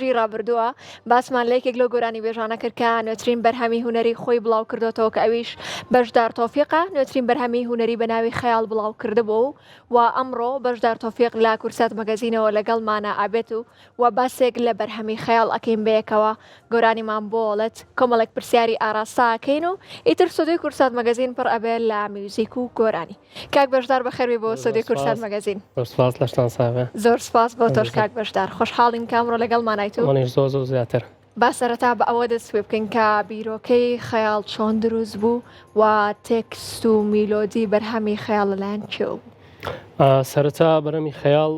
ئەپریلی ڕابردووە باسمان لە یەکێک لە گۆرانی بێژانە کرد کە نوێترین بەرهەمی هونەری خۆی بڵاو کردوێتەوە کە ئەویش بەشدار تۆفیقە نوێترین بەرهەمی هونەری بە ناوی خەیاڵ بڵاو کردبوو و ئەمڕۆ بەشدار تۆفیق لە کورسات مەگەزینەوە لەگەڵمانە ئابێت و باسێک لە بەرهەمی خەیاڵ ئەکەین بەیەکەوە گۆرانیمان بۆڵێت کۆمەڵێک پرسیاری ئاراساکەین و ئیتر سودەی کورسات مەگەزین پڕ ئەبێت لە میوزیک و گۆرانی کاک بەشدار بەخێربێ بۆ سودەی کورسات مەگەزین زۆر سپاس بۆ تۆش کاک بەشدار خۆشحاڵیم کامڕۆ لەگەڵمانایت و زۆر زیاتر با سەرەتا بە ئەوە دەست پێ بکەین کە بیرۆکەی خەیاڵ چۆن دروست بوو و تێکست و میلۆدی بەرهەمی خەیاڵ لەلایەن کێ بوو؟ سەرەتا بەرهەمی خەیاڵ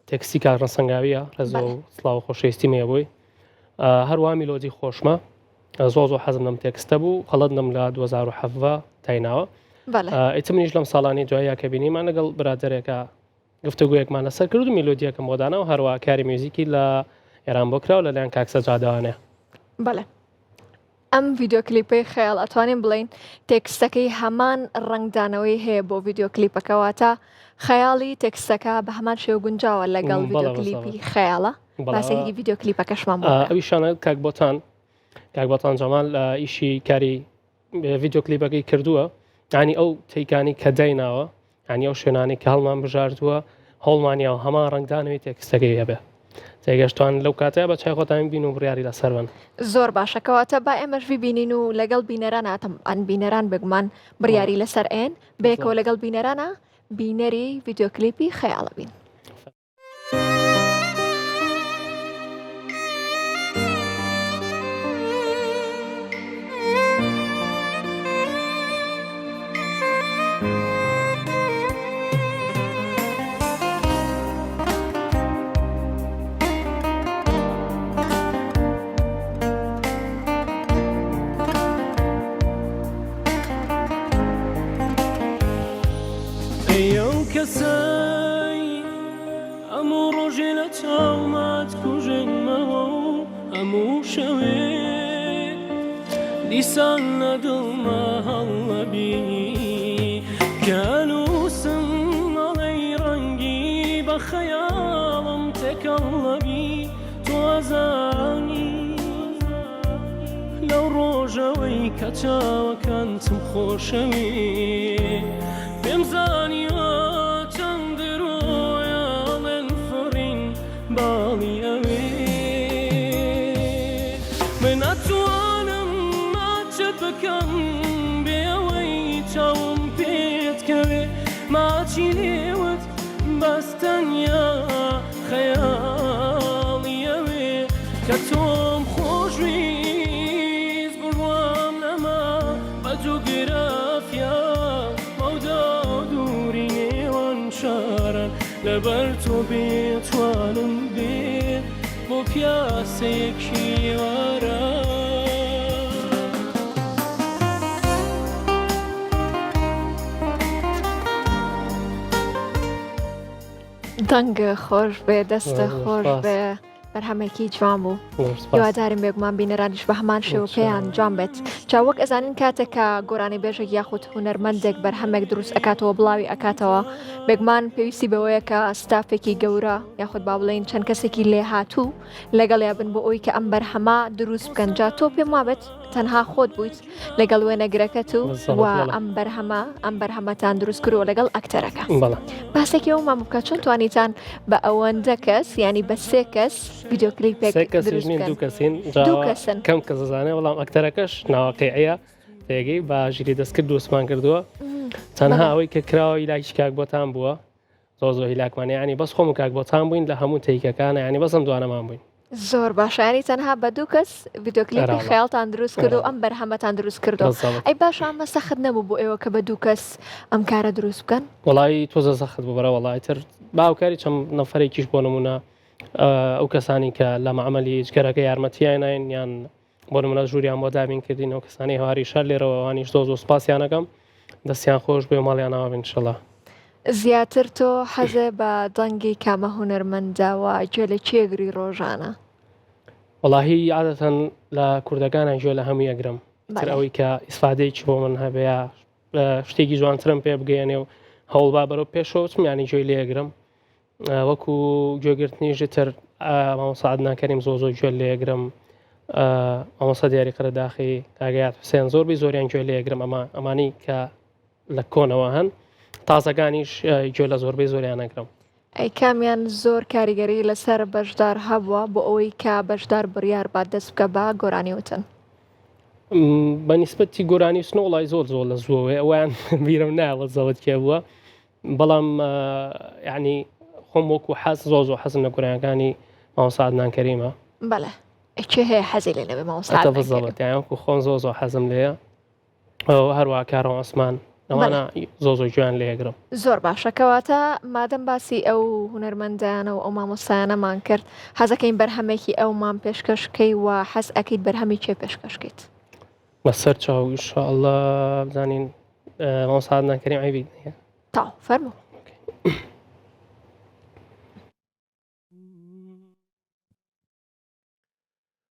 تێکستی کاک ڕەسەنگاویە ڕێزە و سڵاو خۆشەویستی مێ بووی هەروە میلۆدی خۆشمە زۆر حەزم لەم تێکستە بوو خەڵەتنم لە 2007 تایناوە ئیتر منیش لەم ساڵانی دوایە کە بینیمان لەگەڵ برادێکە گفتوگویەکمان لەسەر کرد و میلۆدیەکەم بۆدانەوە هەروە کاری میوزیکی لە ئێران بۆ کراوە لەلایەن کاکسە جادەوانێ بەڵێ ئەم ڤیددیۆ کلیپەی خەیاڵ ئەتوانین بڵین تێکستەکەی هەمان ڕنگدانەوەی هەیە بۆ ڤیددیۆ کلیپەکەواتە خەیاڵی تێکستەکە بە هەمان شێو گونجاوە لەگەڵ ڤیددیۆ کلیپی خەیاڵە باسێکی ڤیددیۆ کلیپەکەشمان بۆ ئەوی شانە کاک بۆتان جەمال ئیشی کاری ڤیددیۆ کلیپەکەی کردووە ینی ئەو تێکانی کە دایناوە ینی ئەو شوێنانی کە هەڵمان بژاردووە هەوڵمانیەوە هەمان ڕنگدانەوەی تێکستەکەی هەبێ تێگەشتوان لەو کاتەیە بە چای خۆتان بین و بڕیاری لەسەر بن زۆر باشەکەواتە با ئێمەشوی بینین و لەگەڵ بینەران ئەن بینەران بگومان بڕیاری لەسەر ئێن بێکەوە لەگەڵ بینەرانە بینەری ڤیددیۆ کلیپی خەیاڵە بین. کەسەی ئەموو ڕۆژێ لە چاومات کوژێنمەوە و هەموو شەوێ دیسان لە دڵمە هەڵەبی کەنووسم مەڵەی ڕەنگی بە خەیاڵم تێکەڵەبی تۆزانی لەو ڕۆژەوەی کە چاوەکانتم خۆشەوی پێم زانیوە چەند ڕۆیاڵێن فڕین باڵی ئەوێ من ناتوانم ماچت بکەم بێەوەی چاوم پێتکەوێ ماچی لێوت بەستەنیا خەیاڵی ئەوێ کە تۆم خۆشویست بڕوام لەما بە جوگرافیا لەبەر تۆ بێتوانم بێ بۆ پیاسەیەکی وارە دەنگە خۆش بێ دەستە خۆش بێ بەرهەمێکی جوان بوو هیوادارم بێگومان بینەرانیش بە هەمان شێوە پێیان جوان بێت چاوەک ئەزانین کاتێکە گۆرانی بێژێک یاخود هونەرمەندێک بەرهەمێک دروست ئەکاتەوە بڵاوی ئەکاتەوە بێگومان پێویستی بەوەیە کە ستافێکی گەورە یاخود با بڵێن چەند کەسێکی لێ هاتوو لەگەڵ یا بن بۆ ئەوی کە ئەم بەرهەما دروست بکەن جا تۆ پێم وابێت تەنها خۆت بوویت لەگەڵ وێنەگرەکەت و ئەم بەرهەمەتان دروست کردووە لەگەڵ ئەکتەرەکە باسێکی ئەومان بکە چۆن توانیتان بە ئەوەندە کەس ینی بە سێ کەس ڤیددیۆ کلیپێک دوو کەسین کەم کەس زانێ وەڵام ئەکتەرەکەش ناواقعەیە تێگەی با ژیری دەستکرد دووسمان کردووە تەنها ئەوەی کە کراوە هیلاکی کاک بۆتان بووە زۆر هیلاکمانە ینی بەس خۆم و کاک بۆتان بووین لە هەموو تێیکەکانە ینی بەسم دوانەمان بووین زۆر باشانی تەنها بە دوو کەس ڤیددیۆ کلیپی خەیاڵتان دروست کرد و ئەم بەرهەمەتان دروست کردەوە ئەی باش ئەمە سەخت نەبوو بۆ ئێوە کە بە دوو کەس ئەم کارە دروست بکەن وڵی تۆزە سەخت بوو بەرە وڵی تر باوکاری چەند نەفەرێکیش بۆ نمونە ئەو کەسانی کە لە معمەلی جگەرەکە یارمەتیانین یان بۆ نمونە ژووریان بۆ دابین کردین ئەو کەسانی هەواری شار لێرەوەوانیش زۆر سپاسیانەکەم دەستیان خۆش بێ ماڵیانەوە بینشەڵە زیاتر تۆ حەزێ بە دەنگی کامە هونەرمەنداوە گوێ لە چێگری ڕۆژانە وەڵاهی عادەتەن لە کوردەکانە گوێ لە هەموو یەگرم تر ئەوەی کە ئیسفادەیەکی بۆ من هەبەیە شتێکی جوانترم پێ بگەێنێ و هەوڵ با بەرەو پێشەوە چمیانی گوێی لێگرم وەکو گوێگرتنیژتر مامۆستا عەدنان کەریم زۆر گوێ لێگرم، مامۆستا دیاریکڕە داخی کاگایات حوسێن زۆربەی زۆریان گوێ لێگرم ئەمانی کە لە کۆنەوە هەن تازەکانیش گوێ لە زۆربەی زۆریان نەگرم. ئەی کامیان زۆر کاریگەری لەسەر بەشدار هەبووە بۆ ئەوەی کە بەشدار بڕیار با دەست بکە بە گۆرانی وتن. بە نیسبەتی گۆرانی وستنە وڵای زۆر لە زووەوەی ئەویان بیرم ناوە زەوت کێ بووە، بەڵام یعنی خۆم وەکو حەز زۆر حەزم لە گۆرانیەکانی مامۆستا عەدنان کەریمە. بەڵێ چێ هەیە حەزی لێ نەبێ مامۆستا ئەتە بزەڵەت یانکو خۆم زۆر حەزم لێیە، هەروە کارۆ ئەسمان ئەوانە زۆر گوێیان لێگرم. زۆر باشە کەواتە مادەم باسی ئەو هونەرمەندانە و ئەو مامۆستایانەمان کرد حەزەکەین بەرهەمێکی ئەومان پێشکەشکەی و حەز ئەکەیت بەرهەمی چێ پێشکەشکەیت؟ بەسەر چاو ئینشاءڵڵا بزانین مامۆستا عەدنان کەریم ئەیبی تاو فەرموو.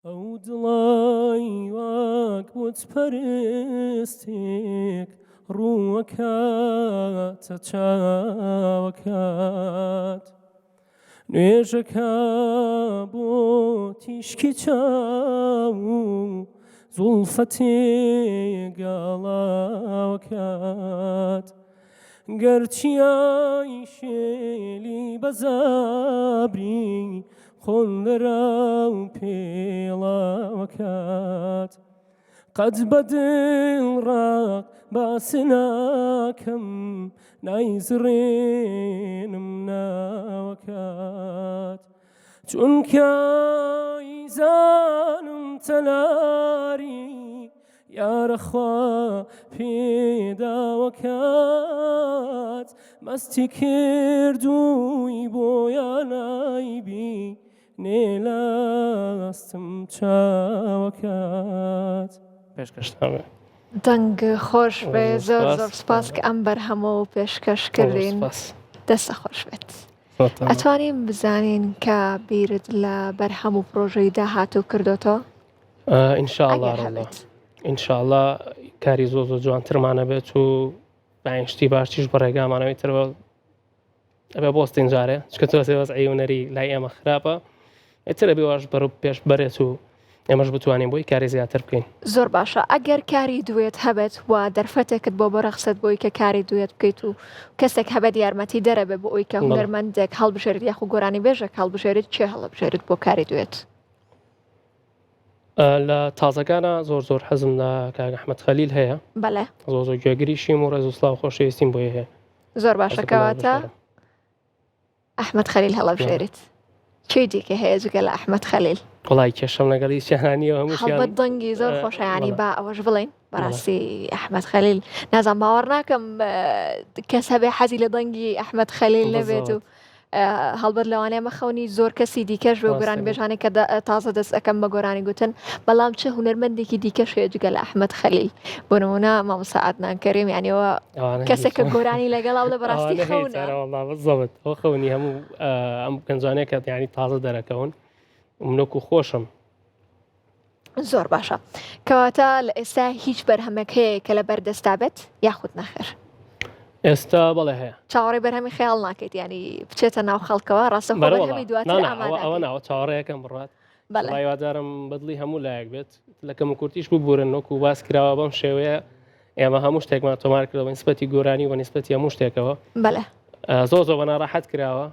ئەو دڵی واک بۆت پەرستێک ڕووەکاتە چاوەکات نوێژەکە بۆ تیشکی چاو زوڵفەتێ گاڵاوەکات گەرچیای شێلی بەزابری خۆن لەرا و پێڵاوەکات قەت بەدڵ ڕاق باس ناکەم نایزڕێنم ناوەکات چونکە زانم تەلاری یارەخوا پێداوەکات مەستی کردووی بۆیان نایبی نێلاستم چاوەکات. پێشکەشتامێ دەنگ خۆش بێ زۆر سپاس کە ئەم بەرهەمە و پێشکەش کردین دەستە خۆش بێت. ئەتوانین بزانین کە بیرت لە بەرهەم و پرۆژەی داهاتوو کردوتەوە؟ ئینشاءڵڵا کاری زۆر جوانترمانە بێت و باینشتی باشتیش بە ڕێگامانەوەی ترەوە ئەبێ بۆستین جارێ چکە تۆ وەزعی هونەری لای ئێمە خراپە ئێترە بێواش بەرەو پێش بەرێت و ئێمەش بتوانین بۆی کاری زیاتر بکەین. زۆر باشە ئەگەر کاری دوێت هەبێت و دەرفەتێکت بۆ بەرەخسەت بۆی کە کاری دوێت بکەیت و کەسێک هەبێت یارمەتی دەرەبێت بۆ ئەوی کە هونەرمەندێک هەڵبژێریت یاخو گۆرانی بێژێک هەڵبژێریت چێ هەڵبژێریت بۆ کاری دوێت؟ لە تازەکانە زۆر حەزم لە کاک ئەحمەد خەلیل هەیە. بەڵێ زۆر گوێگریشیم و ڕێز و سڵاو خۆشەویستیم بۆی هەیە. زۆر باشە کەواتە ئەحمەد خەلیل هەڵبژێریت. چی دیکە هەیە جگە لە ئەحمەد خەلیل؟ وڵای کێشەم لەگەڵی شەهانیەوە هەڵبەت دەنگی زۆر خۆشەیانی با ئەوەش بڵێن بەڕاستی ئەحمەد خەلیل نازان باوەڕ ناکەم کەس هەبێ حەزی لە دەنگی ئەحمەد خەلیل نەبێت و هەڵبەت لەوانەیە مەخەونی زۆر کەسی دیکەش بێ گۆرانی بێژانێک کە تازە دەست ئەەکەم بە گۆرانی گوتن بەڵام چه هونەرمەندێکی دیکەش هەیە جگە لە ئەحمەد خەلیل بۆ نمونە مامۆستا عەدنان کەریم یانیەوە کەسێک کە گۆرانی لەگەڵاو لە بەڕاستی خەونە زەوت ئەو خەونی هەموو ئەم گەنجانەیە کە یانی تازە دەرەکەون منۆک و خۆشم. زۆر باشە کەواتە لە ئێستا هیچ بەرهەمێک هەیە کە لە بەردەستا بێت یاخود نەخێر؟ ئێستا بەڵێ هەیە چاوەڕێی بەرهەمی خەیاڵ ناکەیت ینی بچێتە ناو خەڵکەوە ڕاستە بەرهەمی دواتر ئەوە ناوە چاوەڕێیەکەم بڕات وادارم بەدڵی هەموو لایەک بێت لەکەم و کورتیش ببورن وەکو باس کراوە بەم شێوەیە ئێمە هەموو شتێکمان تۆمار کردەوە نیسبەتی گۆرانی و نیسبەتی هەموو شتێکەوە بەڵێ زۆر بە ناڕاحەت کراوە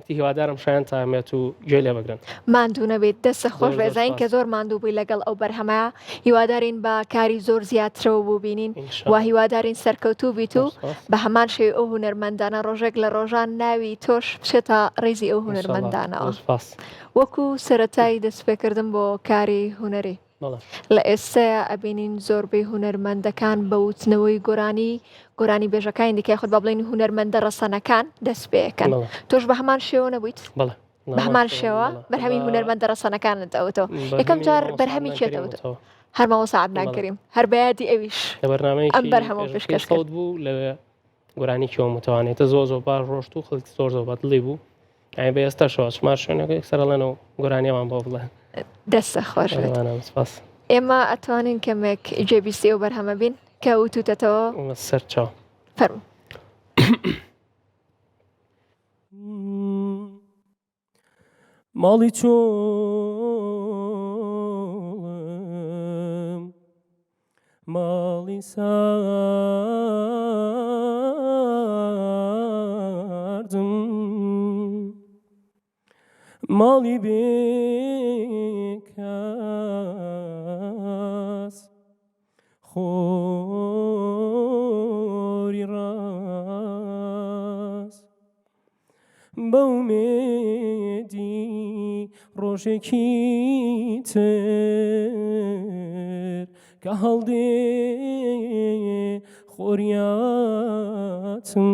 تی هیوادارم شایان تامێت و گوێ لێ بگرن. ماندوو نەبێت دەستە خۆش بێزین کە زۆر ماندوو بووی لەگەڵ ئەو بەرهەمە هیوادارین بە کاری زۆر زیاترەوە بوو بینین و هیوادارین سەرکەوتوو بیت و بە هەمان شێ ئەو هونەرمەندانە ڕۆژێک لە ڕۆژان ناوی تۆش بچێتە ڕێزی ئەو هونەرمەندانەوە وەکو سەرەتایی دەستپێکردن بۆ کاری هونەری. لە ئێستاە ئەبینین زۆربەی هونەرمەندەکان بە وتنەوەی گۆرانی بێژەکانی دیکە خۆت بە بڵین هونەرمەندە ڕەسەنەکان دەست پێەکەن تۆش بە هەمان شێوە نەبوویت؟ بە هەمان شێوە بەرهەمی هونەرمەندە ڕەسەنەکانت ئەوتەوە یەکەم جار بەرهەمی چێتەوە هەر مامۆستا عەدنان کەریم هەر بەیادی ئەویش ئەم بەرهەمە پێشکەش بوو لە گۆرانی کێوە متوانێتە زۆر باش ڕۆشت و خەڵکی زۆر بەدڵی بوو ئەی بە ئێستا شەوە چمار شوێنەکە یەکسەرەڵێنەوە گۆرانیەوان بۆ بڵێن دەستە خۆش ئێمە ئەتوانین کەمێک جێبیستی ئەو بەرهەمە بین کە وتوتەتەوە سەر چاو فەرموو. ماڵی چۆڵم ماڵی ساردم ماڵی بێکەس خۆری ڕاست بەومێدی ڕۆژێکی تر کە هەڵدێ خۆریاتم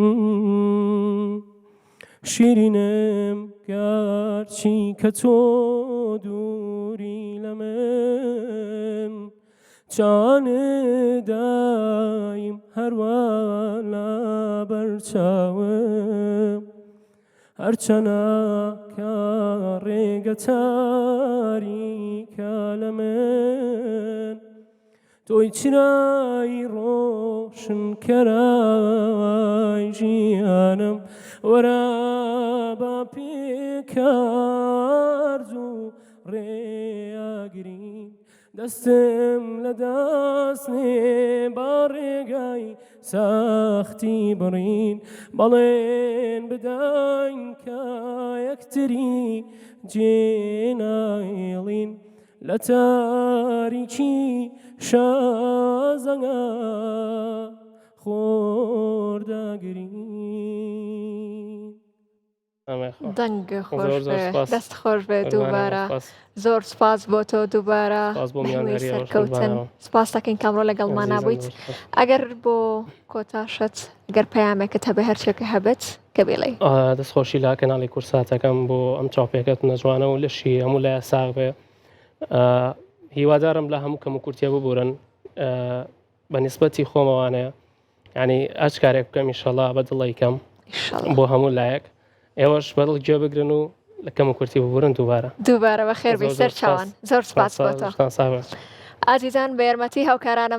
شیرینم گەرچی کە تۆ دووری لە من چانەدایم هەروە لە بەرچاوم هەرچەنە کە ڕێگە تاریکە لە من تۆی چرای ڕۆشن کەرای ژیانم وەرە بە پێکارد و ڕێیاگرین دەستم لە دەستێ با ڕێگای ساختی بڕین بەڵێن بدەین کە یەکتری جێنایڵین لە تاریکی شازەنگە خۆرداگرین. دەنگ خۆش بێ دەست خۆش بێ دووبارە زۆر سپاس بۆ تۆ دووبارە سەرکەوتن سپاس دەکەین کەمڕۆ لەگەڵمان نبوویت. ئەگەر بۆ کۆتاشت ئەگەر پەیامێکت هەبێ هەرچێکە هەبێت کە بێڵێ. دەستخۆشی لا کەناڵی کورساتەکەم بۆ ئەم چاپێکەت نەجوانە و لەشی هەموو لای ساغ بێ. هیوادارم لە هەموو کەم و کورتیە ببورن بە نیسبەتی خۆمەوانەیە ینی ئەچکارێک بکەم ئینشەڵا بە دڵی کەم بۆ هەموو لایەک ئێوەش بەدڵ گوێ بگرن و لە کەم و کورتی ببورن دووبارە بەخێر بێ سەر چاوان زۆر سپاس بۆ تۆ. ئازیزان بە یارمەتی هاوکارانم